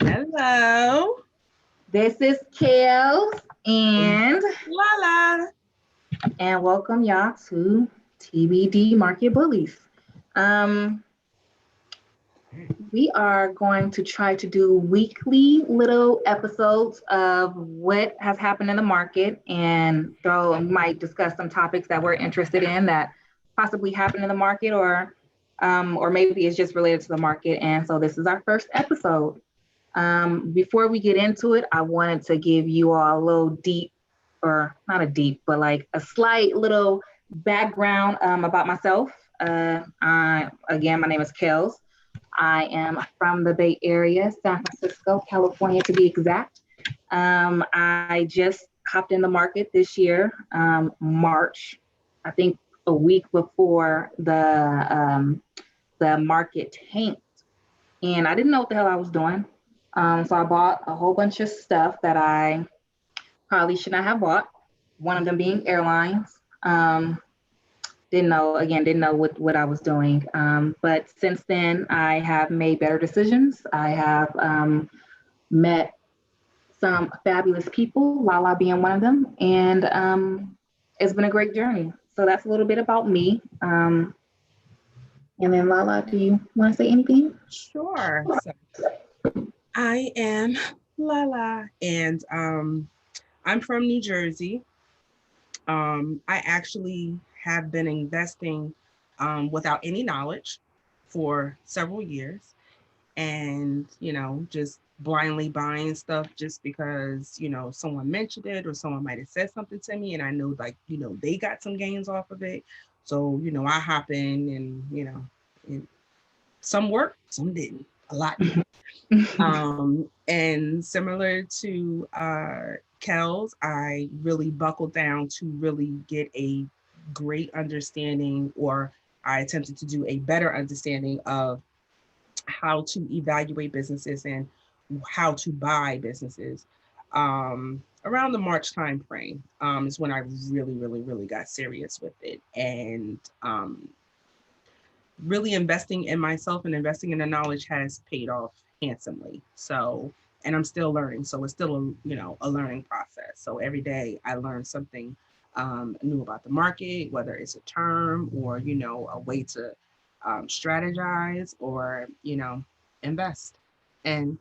Hello. This is Kels And and Lala. welcome y'all to TBD Market Bullies. Um, we are going to try to do weekly little episodes of what has happened in the market and throw might discuss some topics that we're interested in that possibly happened in the market or maybe it's just related to the market. And so this is our first episode. Before we get into it, I wanted to give you all a little deep, or not a deep, but like a slight little background about myself. Again, my name is Kels. I am from the Bay Area, San Francisco, California to be exact. I just hopped in the market this year, March, I think a week before the market tanked, and I didn't know what the hell I was doing. So I bought a whole bunch of stuff that I probably should not have bought. One of them being airlines. Didn't know what I was doing. But since then, I have made better decisions. I have met some fabulous people, Lala being one of them, and it's been a great journey. So that's a little bit about me. And then Lala, do you want to say anything? Sure. So I am Lala, and I'm from New Jersey. I actually have been investing without any knowledge for several years, and just blindly buying stuff just because someone mentioned it or someone might have said something to me, and I know they got some gains off of it. So I hop in, and some worked, some didn't, a lot didn't. And similar to Kells, I really buckled down to really get a great understanding, or I attempted to do a better understanding of how to evaluate businesses and how to buy businesses. Around the March timeframe is when I really got serious with it, and really investing in myself and investing in the knowledge has paid off handsomely. So, and I'm still learning. So it's still a learning process. So every day I learn something new about the market, whether it's a term or a way to strategize or invest. And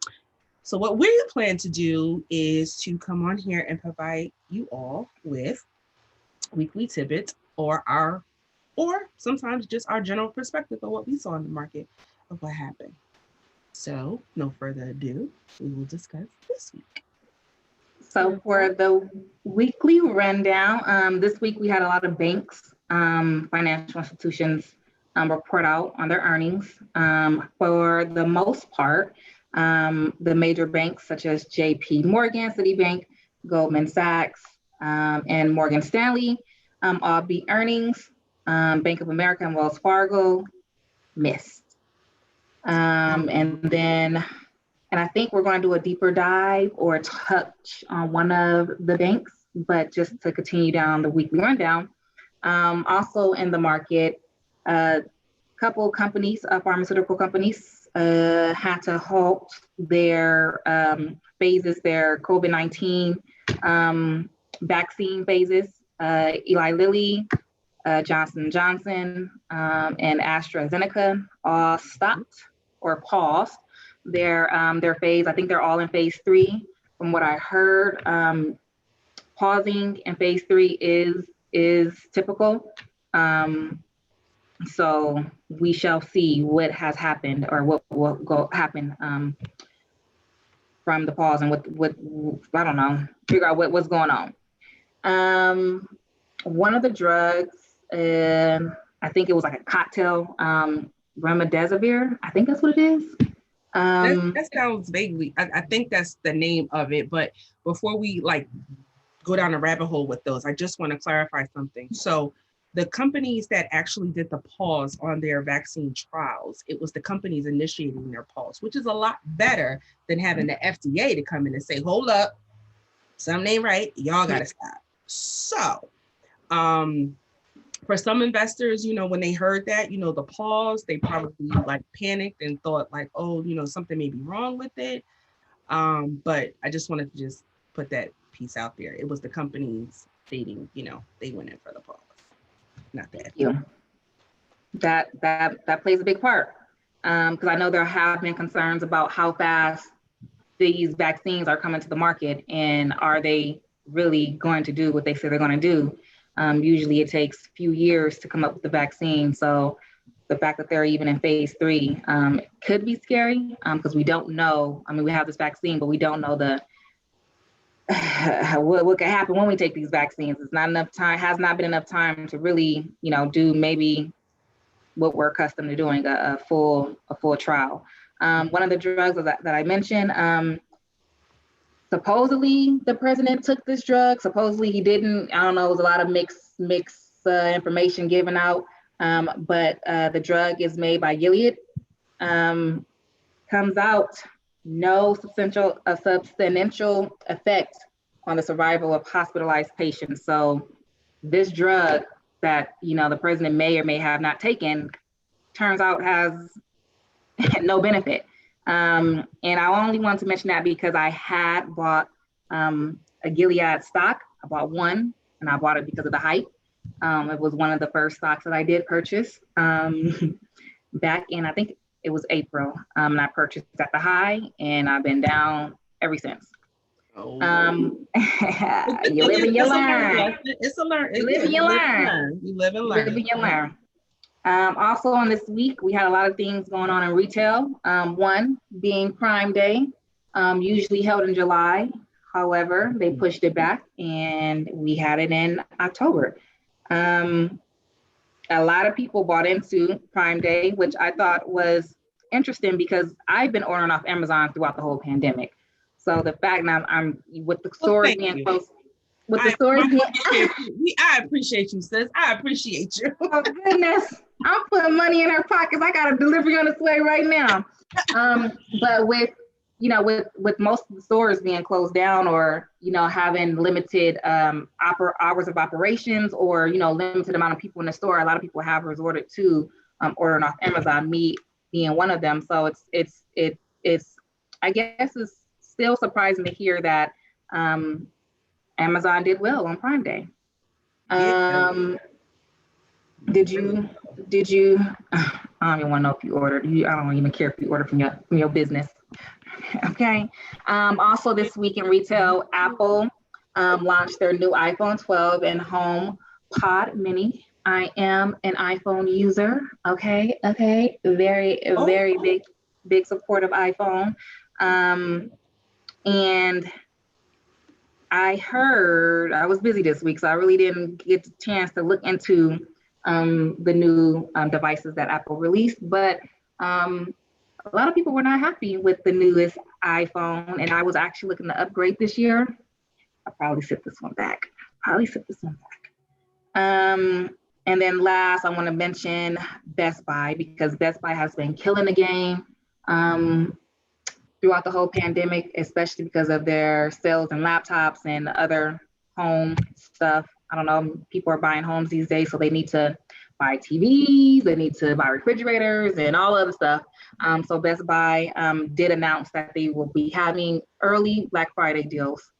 so what we plan to do is to come on here and provide you all with weekly tidbits or sometimes just our general perspective of what we saw in the market of what happened. So, no further ado, we will discuss this week. So for the weekly rundown, this week we had a lot of banks, financial institutions report out on their earnings. For the most part, the major banks such as JP Morgan, Citibank, Goldman Sachs, and Morgan Stanley all beat earnings. Bank of America and Wells Fargo missed. And I think we're going to do a deeper dive or touch on one of the banks, but just to continue down the weekly rundown. Also in the market, a couple companies, pharmaceutical companies, had to halt their phases, their COVID-19 vaccine phases. Eli Lilly, Johnson & Johnson, and AstraZeneca all stopped or paused their phase. I think they're all in phase 3. From what I heard, pausing in phase 3 is typical. So we shall see what has happened or what will happen from the pause and what I don't know, figure out what's going on. One of the drugs, I think it was like a cocktail, remdesivir. I think that's what it is. That sounds vaguely. I think that's the name of it. But before we go down a rabbit hole with those, I just want to clarify something. So the companies that actually did the pause on their vaccine trials, it was the companies initiating their pause, which is a lot better than having the FDA to come in and say, hold up, something ain't right, y'all gotta stop. So for some investors, when they heard that, the pause, they probably panicked and thought oh, something may be wrong with it. But I just wanted to just put that piece out there. It was the companies stating, they went in for the pause, not the Thank FDA. you. That plays a big part, because I know there have been concerns about how fast these vaccines are coming to the market, and are they really going to do what they say they're going to do? Usually it takes a few years to come up with the vaccine. So the fact that they're even in phase 3 could be scary, because we don't know. I mean, we have this vaccine, but we don't know the what could happen when we take these vaccines. It's not enough time, has not been enough time to really, do maybe what we're accustomed to doing, a full trial. One of the drugs that I mentioned, supposedly the president took this drug. Supposedly he didn't. I don't know. It was a lot of mixed information given out. But the drug is made by Gilead. Comes out no substantial effect on the survival of hospitalized patients. So this drug that the president may or may have not taken turns out has no benefit. And I only want to mention that because I had bought a Gilead stock. I bought one, and I bought it because of the hype. It was one of the first stocks that I did purchase back in, I think it was April. And I purchased at the high, and I've been down ever since. Oh. You live and you learn. It's a learn. You live and you learn. You live and learn. You live and you learn. Also on this week, we had a lot of things going on in retail. One being Prime Day, usually held in July. However, they pushed it back, and we had it in October. A lot of people bought into Prime Day, which I thought was interesting because I've been ordering off Amazon throughout the whole pandemic. So the fact now I'm with the stores being close, with the stores being, I appreciate you, sis. I appreciate you. Oh goodness, I'm putting money in her pockets. I got a delivery on its way right now. But with most of the stores being closed down, or having limited hours of operations, or limited amount of people in the store, a lot of people have resorted to ordering off Amazon, me being one of them. So it's I guess it's still surprising to hear that Amazon did well on Prime Day. Did you I don't even want to know if you ordered. I don't even care if you order from your business. Okay. Also this week in retail, Apple launched their new iPhone 12 and Home Pod Mini. I am an iPhone user. Okay. Very big support of iPhone. And I was busy this week, so I really didn't get the chance to look into the new devices that Apple released, but a lot of people were not happy with the newest iPhone, and I was actually looking to upgrade this year. I'll probably sit this one back. And then last, I want to mention Best Buy, because Best Buy has been killing the game throughout the whole pandemic, especially because of their sales and laptops and other home stuff. I don't know, people are buying homes these days, so they need to buy TVs, they need to buy refrigerators and all other stuff. So Best Buy did announce that they will be having early Black Friday deals.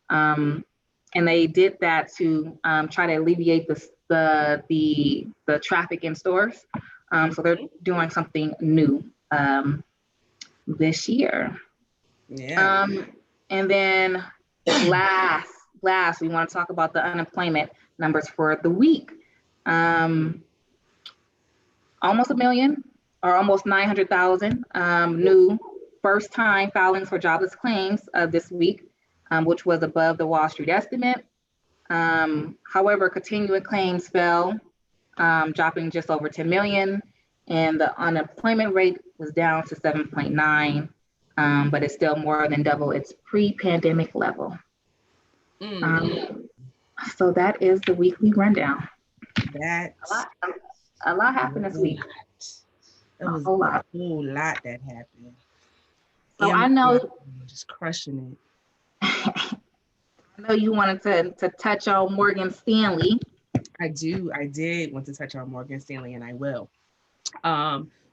And they did that to try to alleviate the traffic in stores. So they're doing something new this year. Yeah. And then last, we want to talk about the unemployment numbers for the week. Almost 1 million, or almost 900,000 new first-time filings for jobless claims this week, which was above the Wall Street estimate. However, continuing claims fell, dropping just over 10 million, and the unemployment rate was down to 7.9, but it's still more than double its pre-pandemic level. So that is the weekly rundown. A lot happened this week. It was a whole lot that happened. So I know, just crushing it. I know you wanted to touch on Morgan Stanley. I did want to touch on Morgan Stanley, and I will.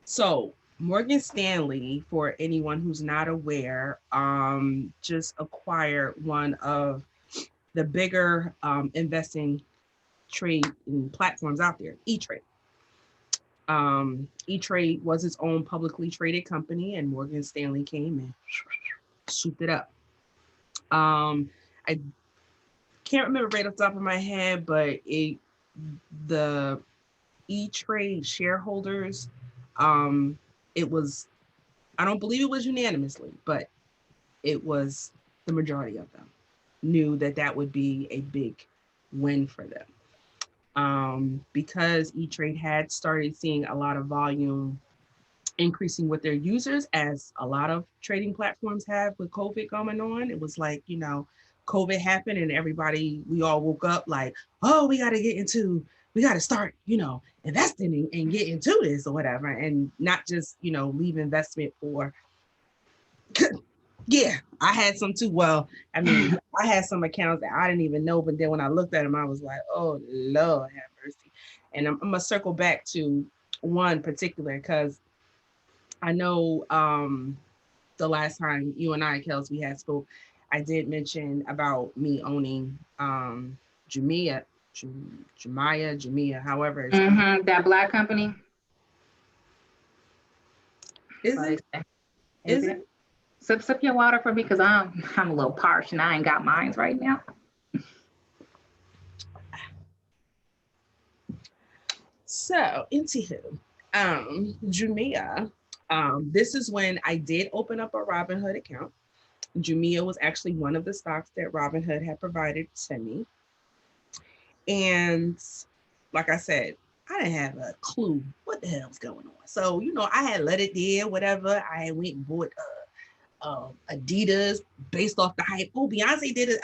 So Morgan Stanley, for anyone who's not aware, just acquired one of the bigger investing trade platforms out there, E-Trade. E-Trade was its own publicly traded company, and Morgan Stanley came and swooped it up. I can't remember right off the top of my head, but the E-Trade shareholders, it was, I don't believe it was unanimously, but it was the majority of them knew that that would be a big win for them. Because E-Trade had started seeing a lot of volume increasing with their users, as a lot of trading platforms have with COVID going on. It was like, COVID happened and we all woke up like, oh, we got to start, investing and get into this or whatever. And not just, leave investment for, yeah, I had some too. Well, I mean, I had some accounts that I didn't even know, but then when I looked at them, I was like, oh, Lord have mercy. And I'm going to circle back to one particular, because I know the last time you and I, Kels, we had spoke, I did mention about me owning Jamia, however it's that black company. Is it? Is it? Sip your water for me, because I'm a little parched and I ain't got mines right now. So, anywho, Jumia, this is when I did open up a Robinhood account. Jumia was actually one of the stocks that Robinhood had provided to me. And like I said, I didn't have a clue what the hell's going on. So, I had let it there, whatever. I went and bought Adidas based off the hype. Oh, Beyonce did with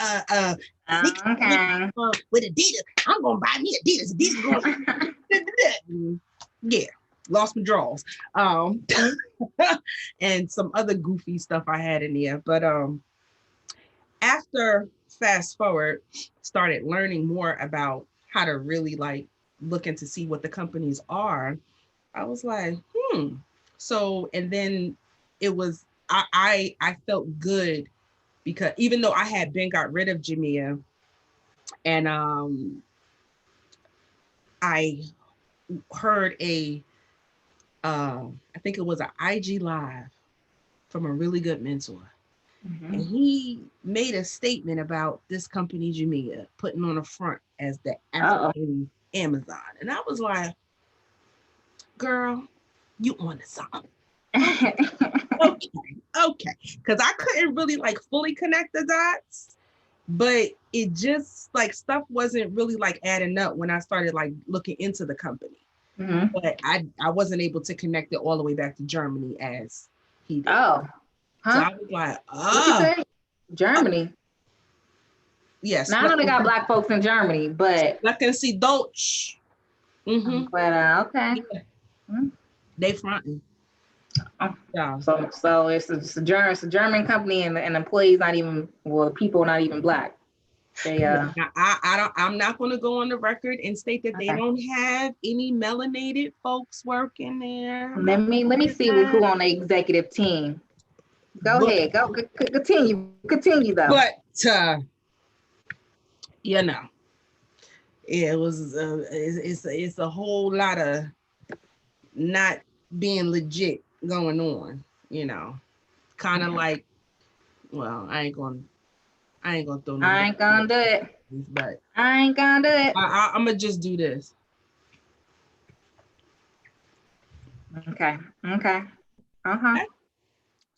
Adidas. I'm gonna buy me Adidas. Adidas going yeah, lost my drawers. And some other goofy stuff I had in there. But after fast forward, started learning more about how to really like look into see what the companies are. I was like, So, and then it was, I felt good because even though I had got rid of Jamia, and I heard I think it was an IG live from a really good mentor. And he made a statement about this company, Jamia, putting on a front as the African Amazon. And I was like, girl, you on to something. Okay. Because I couldn't really like fully connect the dots, but it just like stuff wasn't really like adding up when I started like looking into the company. But I wasn't able to connect it all the way back to Germany as he did. So I was like, what you say? Germany. Yes. Now I know they got black folks in Germany, but I can see Deutsch. But okay. Yeah. They fronting. Yeah. So it's a German company, and employees not even, people not even black. They I'm not going to go on the record and state that they don't have any melanated folks working there. Let me see who on the executive team. Go ahead. Go continue though. But it was it's a whole lot of not being legit going on, kind of like, well, I ain't gonna throw no. I ain't gonna do it. But I ain't gonna do it. I'm gonna just do this. Okay.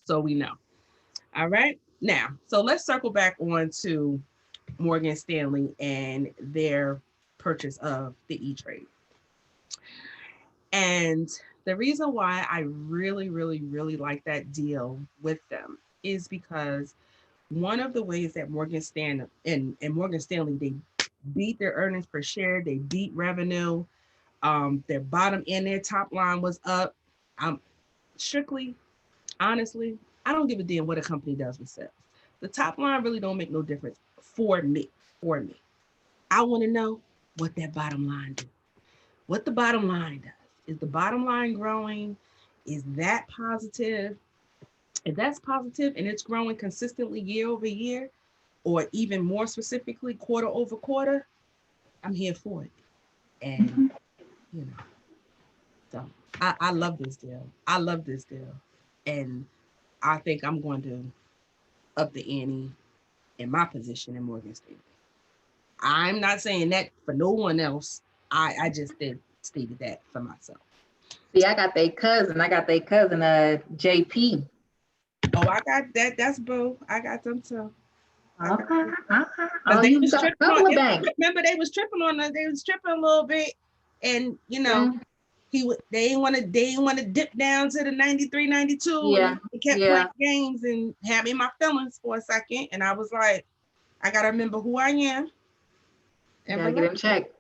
So we know. All right. Now, so let's circle back on to Morgan Stanley and their purchase of the E-Trade. And the reason why I really, really, really like that deal with them is because one of the ways that Morgan Stanley they beat their earnings per share, they beat revenue, their bottom and their top line was up. Strictly, honestly, I don't give a damn what a company does with sales. The top line really don't make no difference for me. I want to know what that bottom line do. What the bottom line does. Is the bottom line growing? Is that positive? If that's positive and it's growing consistently year over year, or even more specifically, quarter over quarter, I'm here for it. And, Mhm. you know, so I love this deal. I love this deal. And I think I'm going to up the ante in my position in Morgan Stanley. I'm not saying that for no one else. I just did stated that for myself. See, I got their cousin, JP. Oh, I got that. That's boo. I got them too. I got Okay, them. okay. Because Oh, they you was got a tripping on. couple of banks. Remember, they was tripping on us. They was tripping a little bit, and he would. They didn't want to. They didn't want to dip down to the 93, 92, and Yeah, they kept playing yeah. games and had me in my feelings for a second. And I was like, I gotta remember who I am You and gotta get relax. him checked.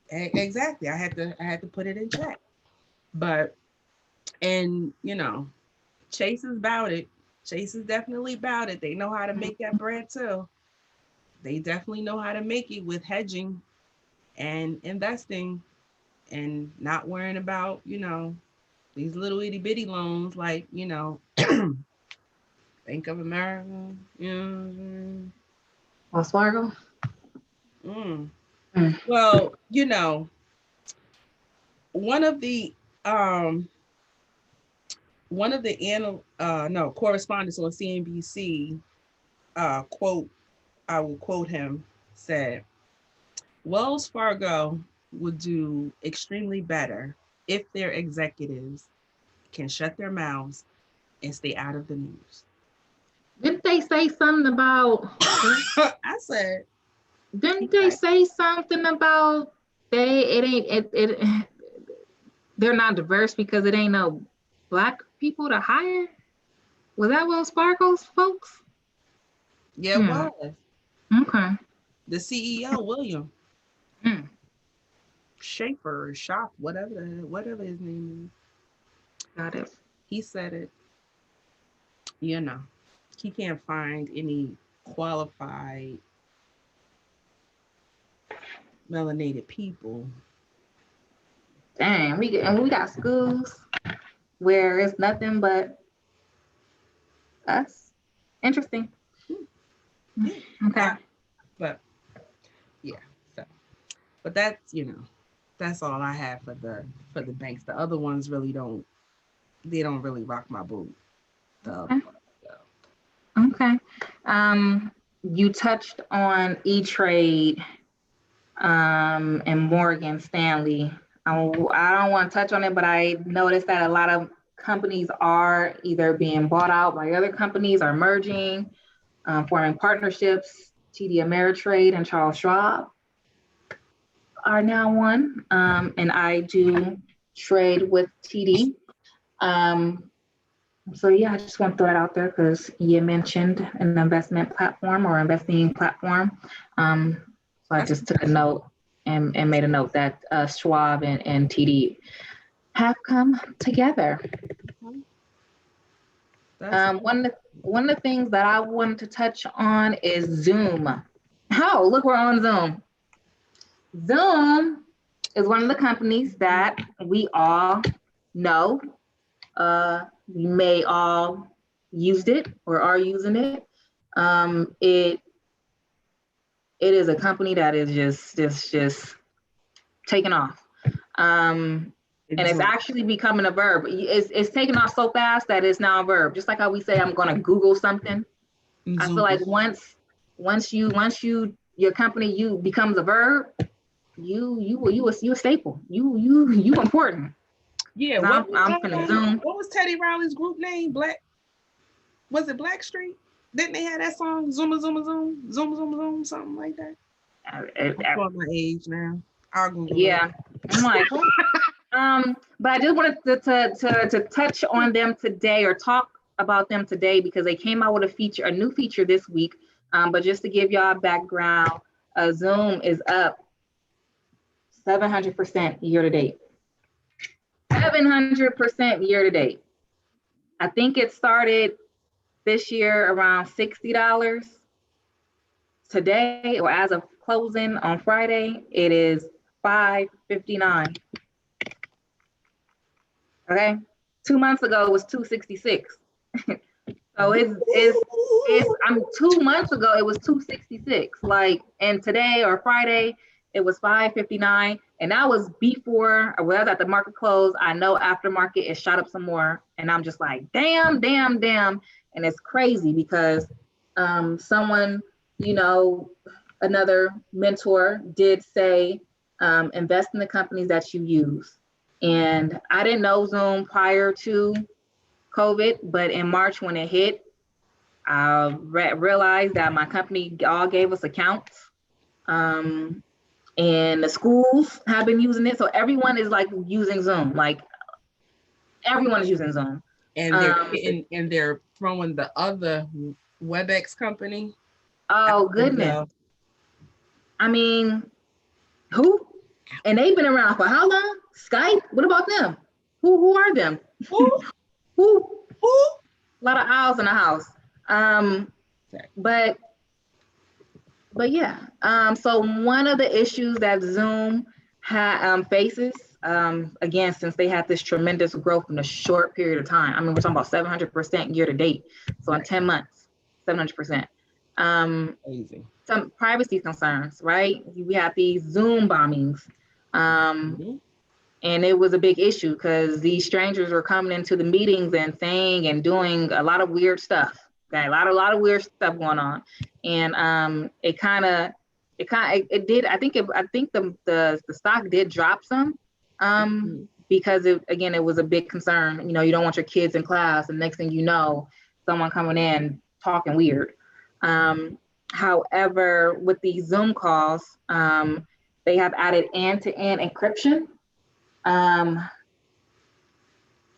Exactly. I had to. I had to put it in check. But and Chase is about it. Chase is definitely about it. They know how to make that bread too. They definitely know how to make it with hedging and investing and not worrying about, these little itty bitty loans like, Bank of America. Wells Fargo. Mm. Mm. Well, one of the um one of the no correspondents on CNBC quote I will quote him said Wells Fargo would do extremely better if their executives can shut their mouths and stay out of the news. Didn't they say something about? I said, Didn't he's they right. say something about they? It ain't it. They're not diverse because it ain't no black people to hire. Was that Wells Fargo's folks? Yeah, it Hmm. was. Okay. The CEO, William Hmm. Schaefer, Shop, whatever his name is. Got it. He said it, you know. He can't find any qualified melanated people. Dang, we got schools where it's nothing but us. Interesting. Yeah. Okay. But yeah. So but that's all I have for the banks. The other ones really don't they don't really rock my boat. The other Okay. ones. So. Okay. You touched on E-Trade and Morgan Stanley. I don't want to touch on it, but I noticed that a lot of companies are either being bought out by other companies or merging, forming partnerships. TD Ameritrade and Charles Schwab are now one, and I do trade with TD. So yeah, I just want to throw that out there because you mentioned an investment platform or investing platform. Um, so I That's just took a note and made a note that Schwab and TD have come together. that's One of the things that I wanted to touch on is Zoom. Oh, look, we're on Zoom. Zoom is one of the companies that we all know. We may all used it or are using it. It is a company that is just taking off. And it's Zoom. actually becoming a verb. It's taking off so fast that it's now a verb. Just like how we say, I'm going to Google something. I feel Zoom. like once your company you becomes a verb, you a staple. You important. Yeah, Cause I'm finna Zoom. what was Teddy Riley's group name? Black was it Black Street? Didn't they have that song? Zuma Zuma Zoom, Zoom Zoom Zoom, something like that. I'm showing my age now. I'll Google it. Yeah, I'm like, what? But I just wanted to touch on them today or talk about them today because they came out with a new feature this week. But just to give y'all background, Zoom is up 700% year to date. 700% year to date. I think it started this year around $60. Today, or as of closing on Friday, it is $5.59. Okay. 2 months ago it was 266. So it's 2 months ago it was 266. Like, and today or Friday it was 559, and that was before, or whether at the market close. I know after market it shot up some more, and I'm just like, damn. And it's crazy because someone, you know, another mentor did say, invest in the companies that you use. And I didn't know Zoom prior to COVID, but in March when it hit, I realized that my company all gave us accounts. And the schools have been using it. So everyone is like using Zoom. Like everyone is using Zoom. And they're throwing the other WebEx company. Oh goodness. I mean, who? And they've been around for how long? Skype? What about them? Who are them? Who? A lot of owls in the house. But yeah. So one of the issues that Zoom faces, again, since they had this tremendous growth in a short period of time. I mean, we're talking about 700% year to date. So in 10 months, 700%. Amazing. Some privacy concerns, right? We have these Zoom bombings. And it was a big issue because these strangers were coming into the meetings and saying and doing a lot of weird stuff. Okay, a lot of weird stuff going on, and it did. I think the stock did drop some, because it was a big concern. You know, you don't want your kids in class, and next thing you know, someone coming in talking weird. However, with these Zoom calls, they have added end-to-end encryption.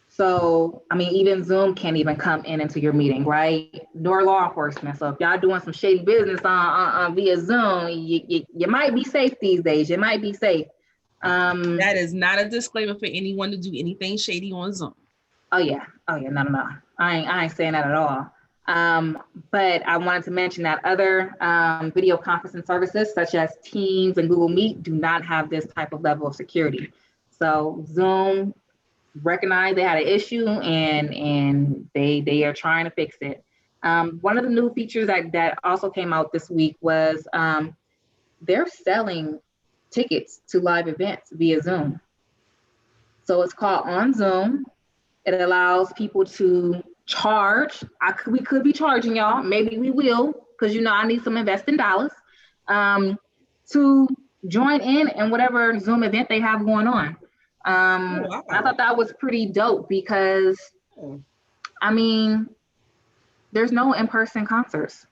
So, I mean, even Zoom can't even come into your meeting, right? Nor law enforcement. So if y'all doing some shady business on via Zoom, you might be safe these days. You might be safe. That is not a disclaimer for anyone to do anything shady on Zoom. Oh yeah, no. I ain't saying that at all. But I wanted to mention that other video conferencing services such as Teams and Google Meet do not have this type of level of security. So Zoom recognized they had an issue, and they are trying to fix it. One of the new features that also came out this week was they're selling tickets to live events via Zoom. So it's called On Zoom. It allows people to charge. We could be charging y'all. Maybe we will, because I need some investing dollars to join in whatever Zoom event they have going on. Wow. I thought that was pretty dope because, I mean, there's no in-person concerts,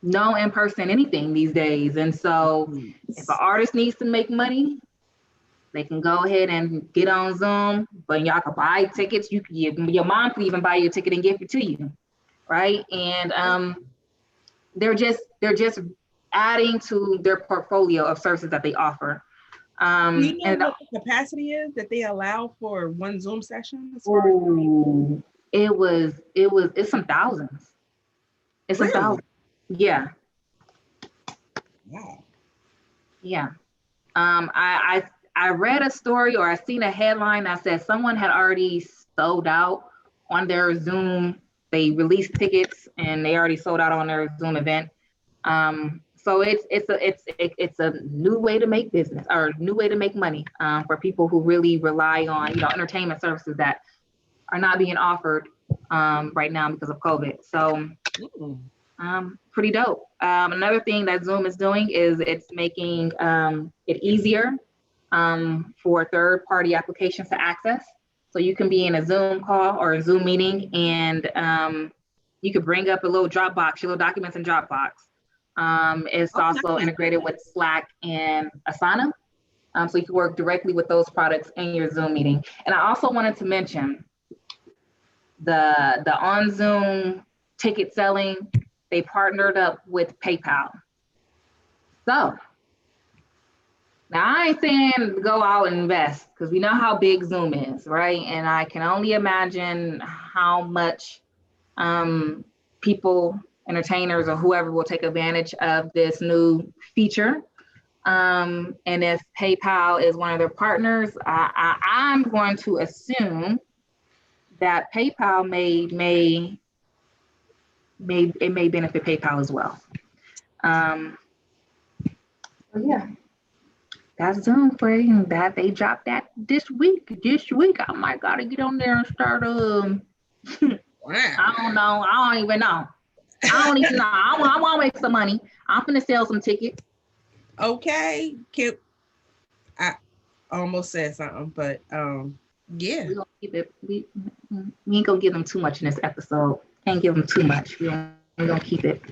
no in-person anything these days. And so if an artist needs to make money, they can go ahead and get on Zoom, but y'all can buy tickets. Your mom can even buy you a ticket and give it to you, right? And they're just adding to their portfolio of services that they offer. Do you know what the capacity is that they allow for one Zoom session? It's some thousands. It's really? Some thousands. Yeah. Wow. Yeah. I read a story, or I seen a headline that said someone had already sold out on their Zoom. They released tickets and they already sold out on their Zoom event. So it's a new way to make business, or a new way to make money for people who really rely on entertainment services that are not being offered right now because of COVID. So pretty dope. Another thing that Zoom is doing is it's making it easier for third-party applications to access. So you can be in a Zoom call or a Zoom meeting, and you could bring up a little Dropbox, your little documents in Dropbox. It's also integrated with Slack and Asana. So you can work directly with those products in your Zoom meeting. And I also wanted to mention the on Zoom ticket selling, they partnered up with PayPal. So now I ain't saying go out and invest, because we know how big Zoom is, right? And I can only imagine how much people, entertainers or whoever, will take advantage of this new feature. And if PayPal is one of their partners, I'm going to assume that PayPal may benefit PayPal as well. So yeah, that's Zoom for you. That they dropped that this week. This week, I might gotta get on there and start. Wow. I don't know. I don't even know. I don't even know. I want to make some money. I'm gonna sell some tickets. Okay. I almost said something, but yeah. We're gonna keep it. We ain't gonna give them too much in this episode. Can't give them too much. We're gonna keep it.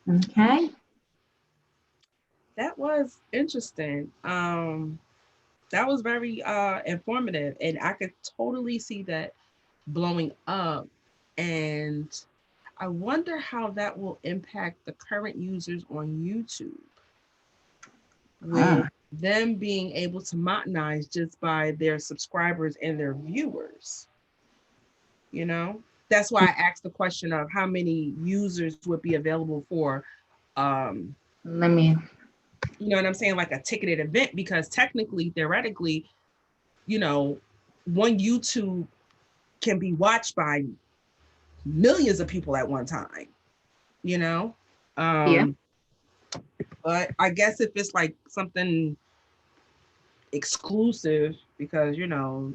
Okay. That was interesting. That was very informative, and I could totally see that blowing up. And I wonder how that will impact the current users on YouTube, with them being able to monetize just by their subscribers and their viewers. You know, that's why I asked the question of how many users would be available for Let me. you know what I'm saying, like a ticketed event, because technically, theoretically, you know, one YouTube can be watched by millions of people at one time, you know? Yeah. But I guess if it's like something exclusive, because, you know,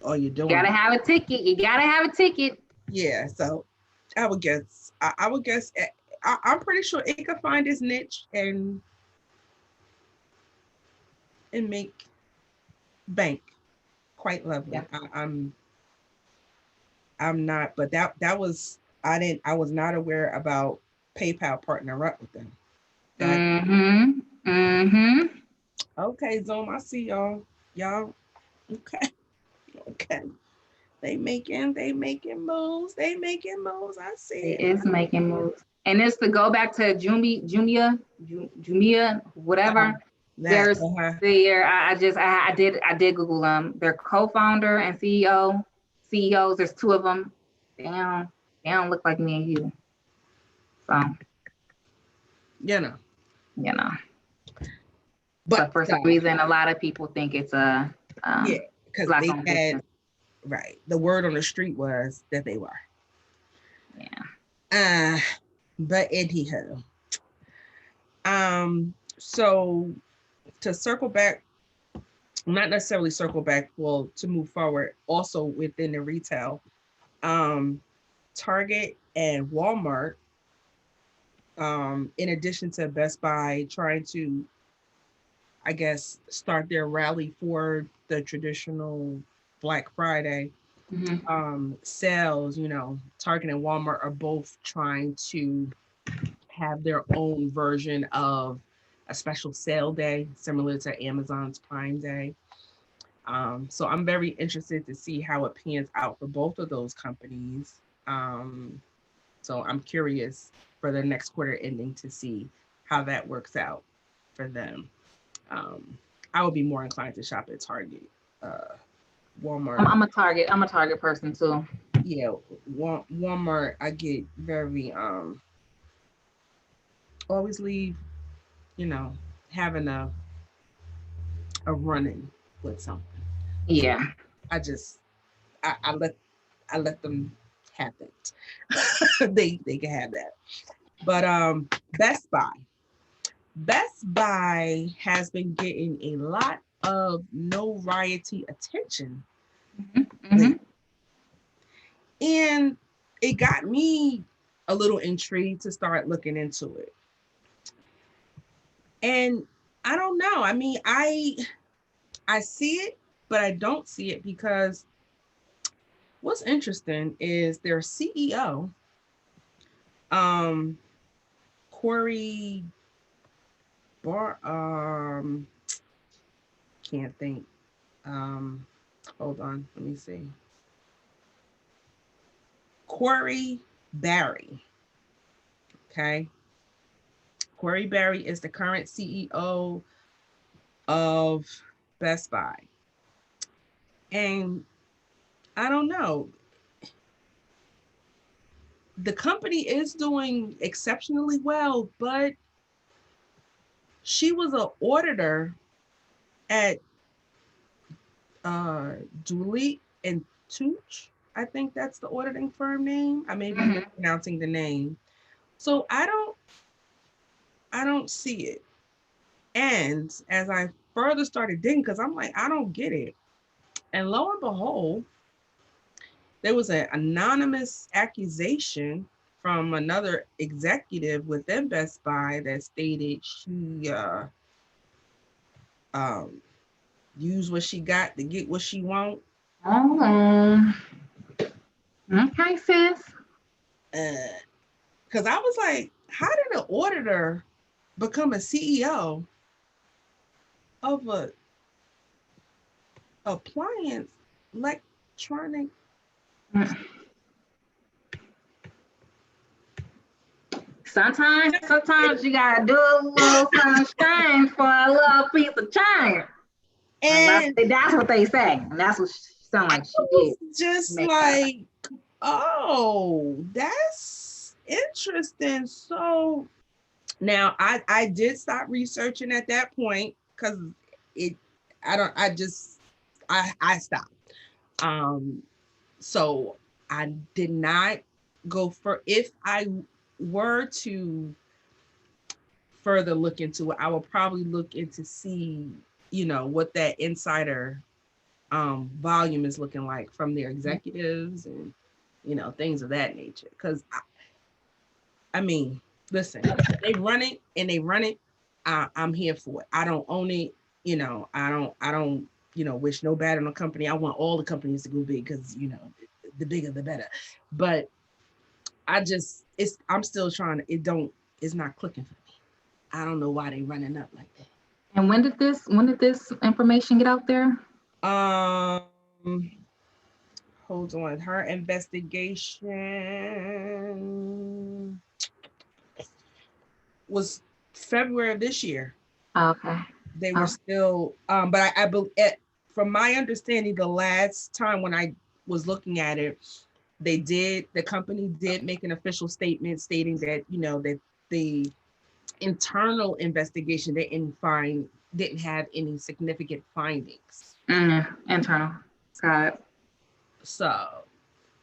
all you're doing. Gotta have a ticket. You gotta have a ticket. Yeah. So I would guess, I would guess, I'm pretty sure it could find its niche and make bank quite lovely. Yeah. I'm not, but that was, I was not aware about PayPal partner up with them. Okay, Zoom, I see y'all. Y'all, okay, okay. They making moves. They making moves. I see It it. is making moves. And it's to go back to Jumia, whatever. That There's there. I did Google them. Their co-founder and CEOs. There's two of them. They don't look like me and you. So you know. But for some reason, a lot of people think it's a yeah, because they had business. Right. The word on the street was that they were. Yeah. But anyhow, so to circle back, not necessarily circle back, well, to move forward, also within the retail, Target and Walmart, in addition to Best Buy trying to, I guess, start their rally for the traditional Black Friday sales, you know, Target and Walmart are both trying to have their own version of a special sale day, similar to Amazon's Prime Day. So I'm very interested to see how it pans out for both of those companies. So I'm curious for the next quarter ending to see how that works out for them. I would be more inclined to shop at Target. Walmart. I'm a Target person too. Yeah, Walmart. I get very always leave, you know, having a run-in with something. Yeah. I let them have it. they can have that. But Best Buy has been getting a lot of notoriety attention. And it got me a little intrigued to start looking into it. And I don't know. I mean, I see it, but I don't see it, because what's interesting is their CEO, Corey can't think. Hold on, let me see. Corey Barry. Okay. Corey Barry is the current CEO of Best Buy. And I don't know. The company is doing exceptionally well, but she was an auditor at uh Dooley and Tooch. I think that's the auditing firm name. I may be Mhm. mispronouncing the name. So I don't see it. And as I further started digging, because I'm like, I don't get it. And lo and behold, there was an anonymous accusation from another executive within Best Buy that stated she um, used what she got to get what she want. Oh, okay, sis. Because I was like, how did an auditor become a CEO of a appliance electronic? Sometimes you gotta do a little sunshine for a little piece of change. And And that's what they say. And that's what she sound I like she did. was just Make that. like, oh, that's interesting. So now I did stop researching at that point because it I don't I just I stopped. Um so I did not go for if I were to further look into it, I will probably look into see, what that insider volume is looking like from their executives and things of that nature. Because I mean, listen, they run it and they run it. I'm here for it. I don't own it. I don't wish no bad on the company. I want all the companies to go big because the bigger the better. But I'm still trying to. It's not clicking for me. I don't know why they running up like And when did this information get out there? that. Hold on. Her investigation was February of this year. Okay. They were Oh, still, but from my understanding, the last time when I was looking at it, the company did make an official statement stating that, that the internal investigation didn't have any significant findings. internal. Got it. So,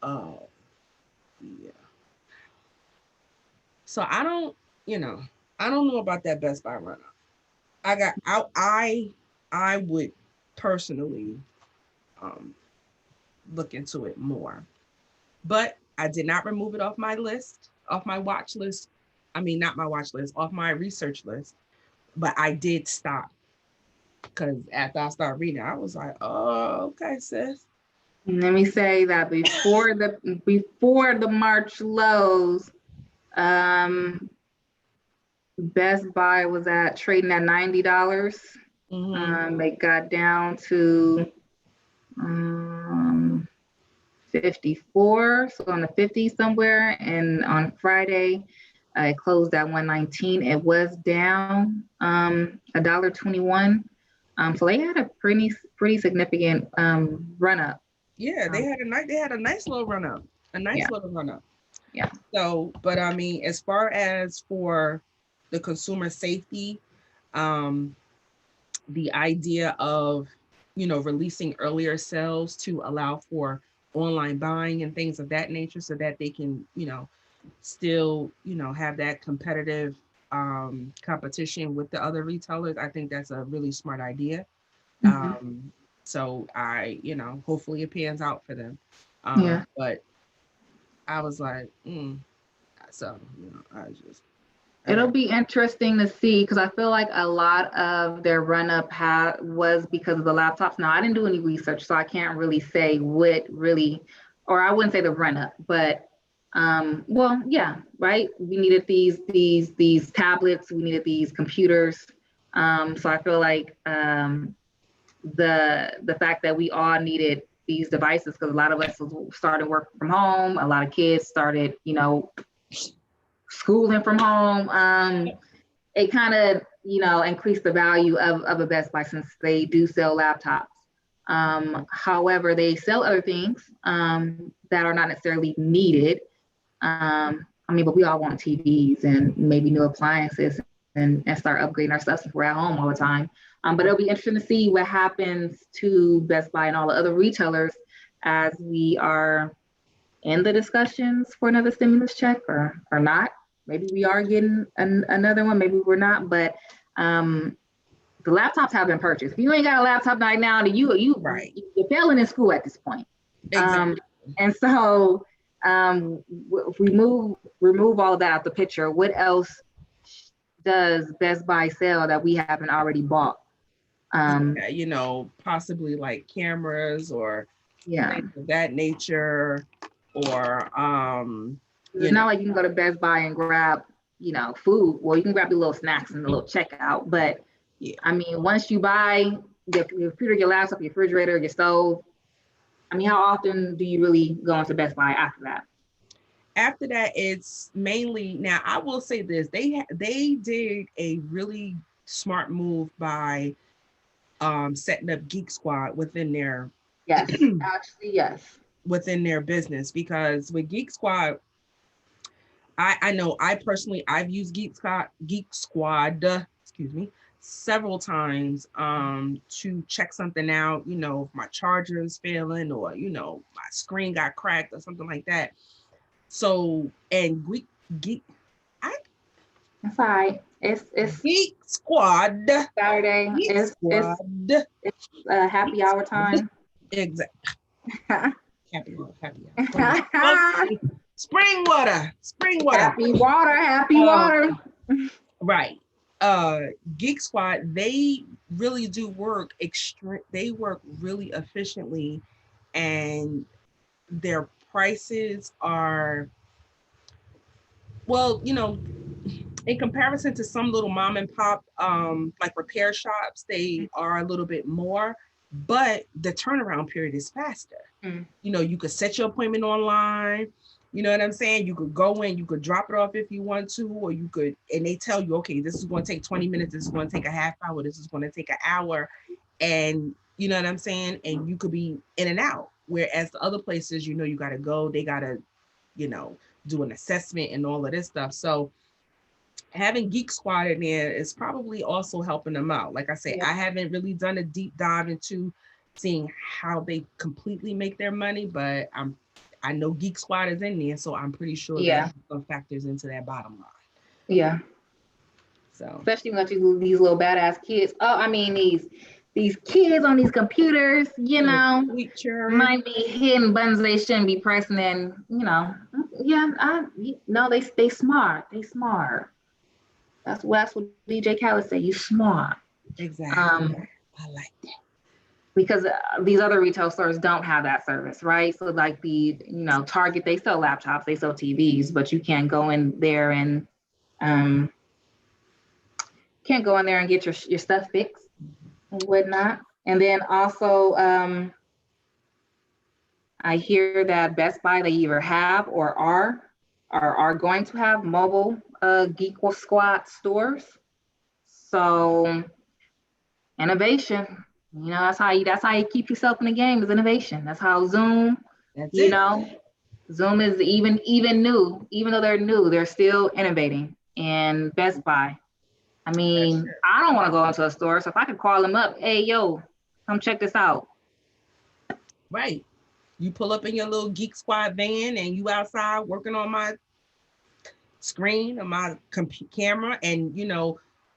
uh, yeah. So I don't know about that Best Buy run up. I would personally um, look into it more. But I did not remove it off my list, off my watch list. I mean, not my watch list, off my research list. But I did stop because after I started reading, I was like, oh, okay, sis. Let me say that before the March lows, um, Best Buy was at trading at $90. Mm-hmm. It got down to um, 54, so on the 50 somewhere. And on Friday, it closed at 119. It was down $1.21. So they had a pretty significant run up. Yeah, Um, they had a nice little run up, a yeah, nice little run up. yeah. So, but I mean, as far as for the consumer safety, um, the idea of releasing earlier sales to allow for online buying and things of that nature so that they can still have that competitive competition with the other retailers. I think that's a really smart idea. Hmm. So I hopefully it pans out for them. Yeah. But I was like, so I just I It'll got be interesting to see because I feel like a lot of their run up was because of the laptops. Now, I didn't do any research, so I can't really say what really, or I wouldn't say the run up, but well, yeah, right. We needed these tablets, we needed these computers. So I feel like the fact that we all needed these devices because a lot of us started working from home, a lot of kids started, schooling from home. It kind of increased the value of a Best Buy since they do sell laptops. However, they sell other things that are not necessarily needed. I mean, but we all want TVs and maybe new appliances and start upgrading our stuff since we're at home all the time. But it'll be interesting to see what happens to Best Buy and all the other retailers as we are in the discussions for another stimulus check or not. Maybe we are getting another one, maybe we're not, but the laptops have been purchased. If you ain't got a laptop right now, Right. you're failing in school at this point. Exactly. And so if we remove all of that out the picture, what else does Best Buy sell that we haven't already bought? Yeah, possibly like cameras or things of that nature, or it's not like you can go to Best Buy and grab food. Well, you can grab your little snacks and the little checkout, but yeah. I mean, once you buy your computer, your laptop, your refrigerator, your stove, I mean, how often do you really go into Best Buy after that? After that, it's mainly, now I will say this, they did a really smart move by setting up Geek Squad within their Yes, actually, yes. within their business, because with Geek Squad, I know I've used Geek Squad, excuse me, several times to check something out, if my charger is failing, or my screen got cracked or something like that. So, and Geek I That's all right. It's Geek Squad. Saturday. Geek Squad. It's happy hour time. Exactly. Happy hour. Spring water. Happy water. Right. Geek Squad, they really do work they work really efficiently, and their prices are, well, in comparison to some little mom and pop like repair shops, they are a little bit more, but the turnaround period is faster. You could set your appointment online. You know what I'm saying? You could go in, you could drop it off if you want to, or you could, and they tell you, okay, this is going to take 20 minutes, this is going to take a half hour, this is going to take an hour. And you know what I'm saying? And you could be in and out. Whereas the other places, you got to go, they got to, do an assessment and all of this stuff. So having Geek Squad in there is probably also helping them out. Like I said, I haven't really done a deep dive into seeing how they completely make their money, but I know Geek Squad is in there, so I'm pretty sure that some factors into that bottom line. Yeah. So especially when these little badass kids. Oh, I mean these kids on these computers, might be hitting buttons they shouldn't be pressing, and they smart. They smart. That's what DJ Khaled said. You smart. Exactly. I like that. Because these other retail stores don't have that service, right? So like Target, they sell laptops, they sell TVs, but you can't go in there and get your stuff fixed and whatnot. And then also, I hear that Best Buy, they either have or are going to have mobile Geek Squad stores. So innovation, that's how you keep yourself in the game, is innovation. That's how Zoom, Zoom is even new, even though they're new, they're still innovating. And Best Buy, I mean, I don't want to go into a store, so if I could call them up, hey, yo, come check this out. Right. You pull up in your little Geek Squad van and you outside working on my screen or my camera, and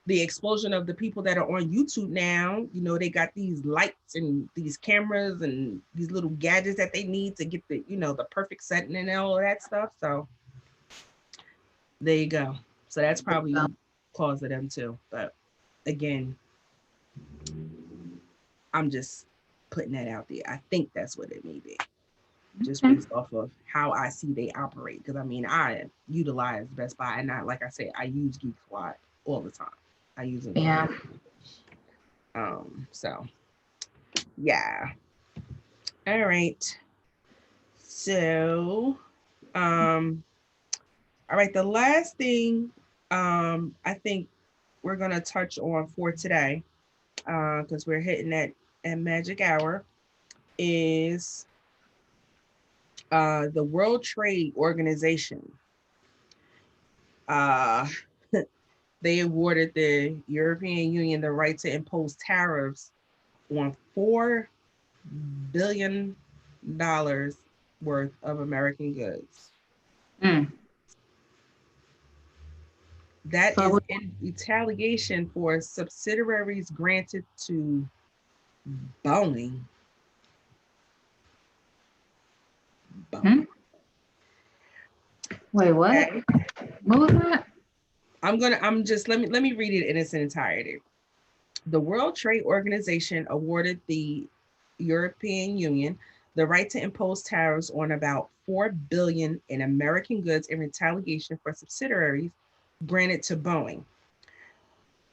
the explosion of the people that are on YouTube now, they got these lights and these cameras and these little gadgets that they need to get the the perfect setting and all of that stuff. So there you go. So that's probably cause of them too. But again, I'm just putting that out there. I think that's what it may be. Just based off of how I see they operate. Because I utilize Best Buy, and like I said, I use Geek Squad all the time. I use it. Yeah. So yeah. All right. So all right, the last thing I think we're gonna touch on for today, because we're hitting that magic hour, is the World Trade Organization. they awarded the European Union the right to impose tariffs on $4 billion worth of American goods. Mm. That is So, in retaliation for subsidiaries granted to Boeing. hmm? Boeing. Wait, what? Okay. What was that? Let me read it in its entirety. The World Trade Organization awarded the European Union the right to impose tariffs on about 4 billion in American goods in retaliation for subsidiaries granted to Boeing.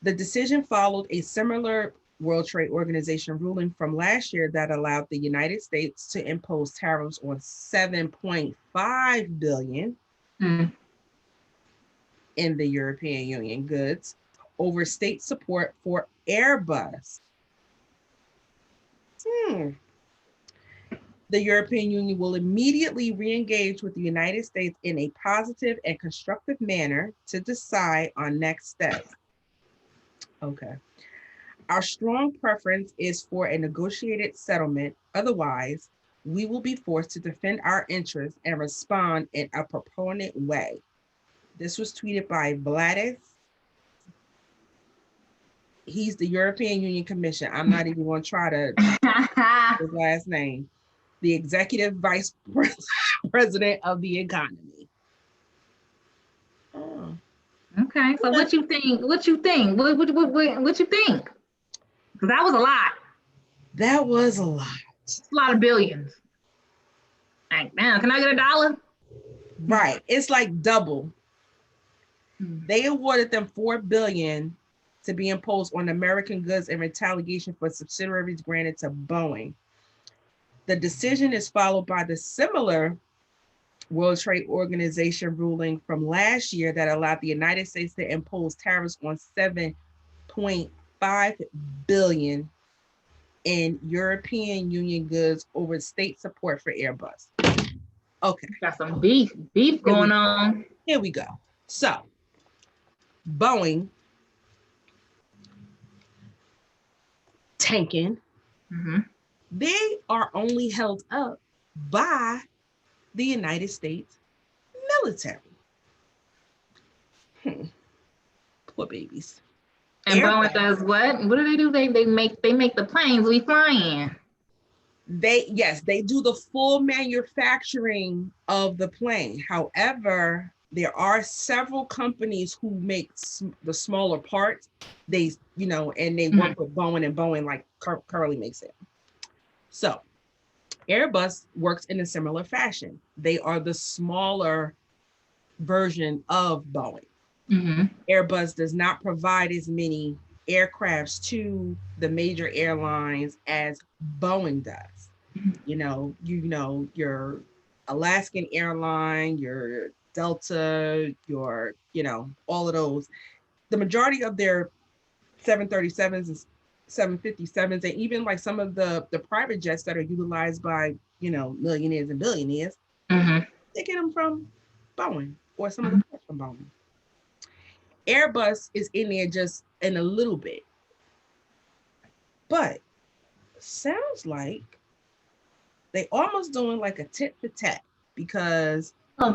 The decision followed a similar World Trade Organization ruling from last year that allowed the United States to impose tariffs on 7.5 billion Mm. in the European Union goods over state support for Airbus. Hmm. The European Union will immediately re-engage with the United States in a positive and constructive manner to decide on next steps. Okay. Our strong preference is for a negotiated settlement. Otherwise, we will be forced to defend our interests and respond in a proponent way. This was tweeted by Vladis. He's the European Union Commission. I'm not even going to try to his last name. The executive vice president of the economy. Oh. Okay, so what you think? What you think? What you think? Because that was a lot. That was a lot. It's a lot of billions. Like, man, can I get $1? Right. It's like double. Mm. They awarded them 4 billion to be imposed on American goods in retaliation for subsidiaries granted to Boeing. The decision is followed by the similar World Trade Organization ruling from last year that allowed the United States to impose tariffs on 7.5 billion in European Union goods over state support for Airbus. Okay. Got some beef going on. Here we go. So, Boeing tanking, Mm-hmm. they are only held up by the United States military. Poor babies. And Boeing Airbus, does what? What do? They make the planes we fly in. they do the full manufacturing of the plane. However, there are several companies who make the smaller parts. They, and they work with Boeing, and Boeing like currently makes it. So Airbus works in a similar fashion. They are the smaller version of Boeing. Mm-hmm. Airbus does not provide as many aircrafts to the major airlines as Boeing does. Your Alaskan airline, your Delta, all of those. The majority of their 737s and 757s, and even like some of the private jets that are utilized by, millionaires and billionaires, Mm-hmm. they get them from Boeing or some of the parts from Boeing. Airbus is in there just in a little bit. But sounds like they almost doing like a tit for tat because A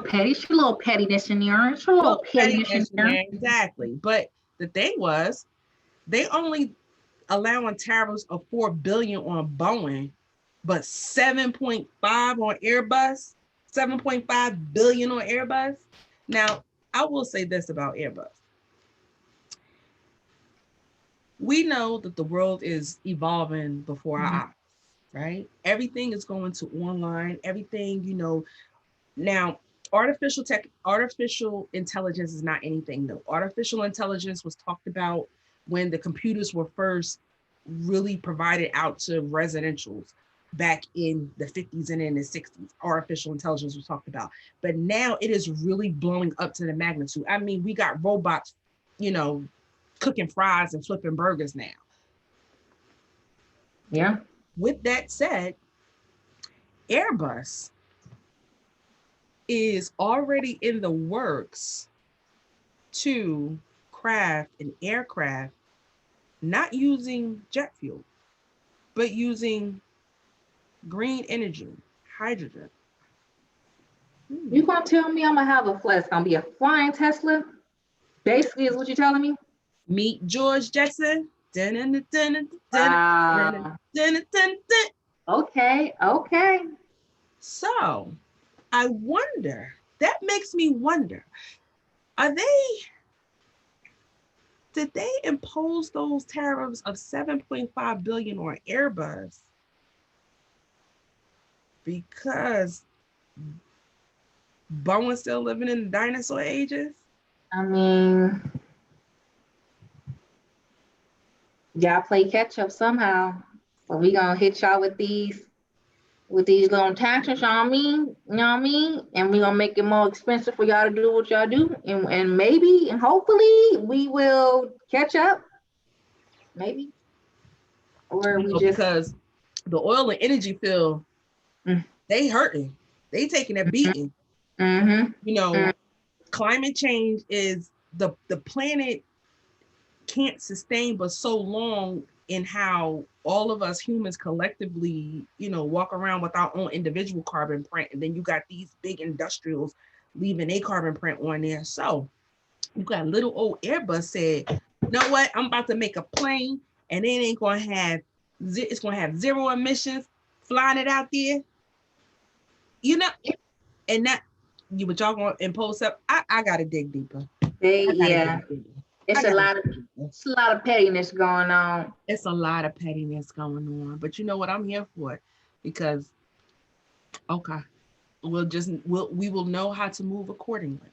little pettiness in there. It's a little pettiness in there. exactly. But the thing was, they only allowing tariffs of 4 billion on Boeing, but 7.5 on Airbus, 7.5 billion on Airbus. Now, I will say this about Airbus. We know that the world is evolving before our eyes, right? Everything is going to online, everything, Now, artificial intelligence is not anything new. Artificial intelligence was talked about when the computers were first really provided out to residentials back in the 50s and in the 60s. Artificial intelligence was talked about. But now it is really blowing up to the magnitude. I mean, we got robots, cooking fries and flipping burgers now. Yeah. With that said, Airbus is already in the works to craft an aircraft not using jet fuel, but using green energy, hydrogen. You gonna tell me I'm gonna have a flex? Gonna be a flying Tesla? Basically, is what you're telling me? Meet George Jetson. Wow. Okay. Okay. So I wonder, that makes me wonder, are they, did they impose those tariffs of 7.5 billion on Airbus because Bowen's still living in the dinosaur ages? I mean, y'all play catch up somehow. So we gonna hit y'all with these little taxes, you know what I mean? You know what I mean? And we gonna make it more expensive for y'all to do what y'all do. And maybe and hopefully we will catch up. Maybe. Or we just because the oil and energy field, they hurting. They taking a beating. Mm-hmm. You know, climate change is the planet can't sustain but so long in how all of us humans collectively, you know, walk around with our own individual carbon print. And then you got these big industrials leaving a carbon print on there. So you got little old Airbus said, you know what, I'm about to make a plane and it ain't gonna have, it's gonna have zero emissions, flying it out there. You know, and that you what y'all gonna impose up. I gotta dig deeper. It's a lot of pettiness going on. It's a lot of pettiness going on. But you know what, I'm here for it because okay, we will know how to move accordingly.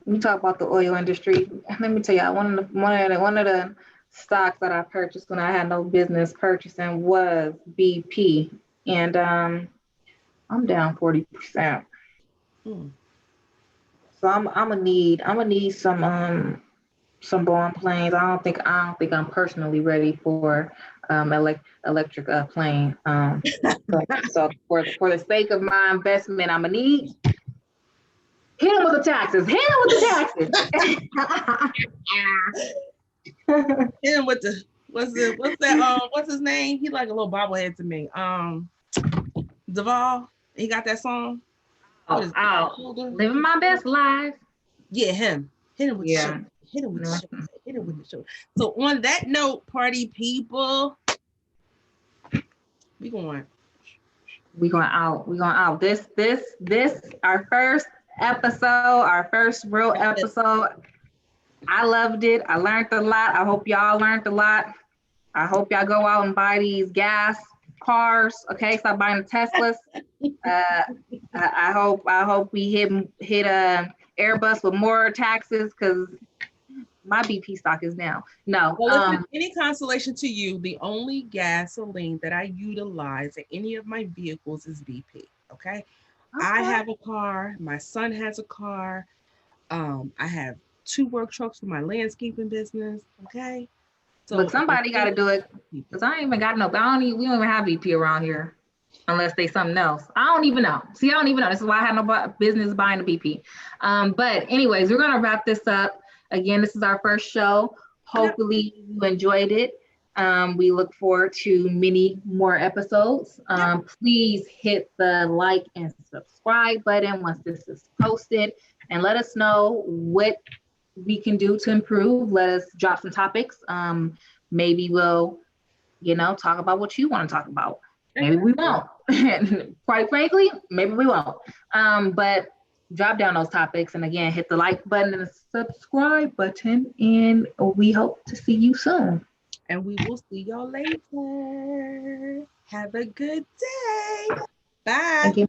We talk about the oil industry. Let me tell you, one of the stocks that I purchased when I had no business purchasing was BP, and I'm down 40%. So I'm gonna need some Boeing planes. I don't think I'm personally ready for electric plane. So for the sake of my investment, I'm gonna need hit him with the taxes. Hit him with the taxes. Hit him with the what's his name? He like a little bobblehead to me. Duvall. He got that song. Living my best life. Yeah, him. Hit him with the show. Hit him with the show. Hit him with the show. So on that note, party people, we going out. This our first episode, our first real episode. I loved it. I learned a lot. I hope y'all learned a lot. I hope y'all go out and buy these gas cars. Okay, stop buying the Teslas. I hope we hit Airbus with more taxes because my BP stock is down. No. Well, if it's any consolation to you, the only gasoline that I utilize in any of my vehicles is BP. Okay. I have a car. My son has a car. I have 2 work trucks for my landscaping business. Okay. So look, somebody got to do it because I ain't even got no. We don't even have BP around here unless they something else. I don't even know. See, I don't even know. This is why I have no business buying the BP. But anyways, we're gonna wrap this up. Again, this is our first show. Hopefully you enjoyed it. We look forward to many more episodes. Please hit the like and subscribe button once this is posted, and let us know what we can do to improve. Let us drop some topics. Maybe we'll, talk about what you want to talk about. Maybe we won't. Quite frankly, maybe we won't. But drop down those topics, and again, hit the like button and the subscribe button, and we hope to see you soon. And we will see y'all later. Have a good day. Bye. Thank you.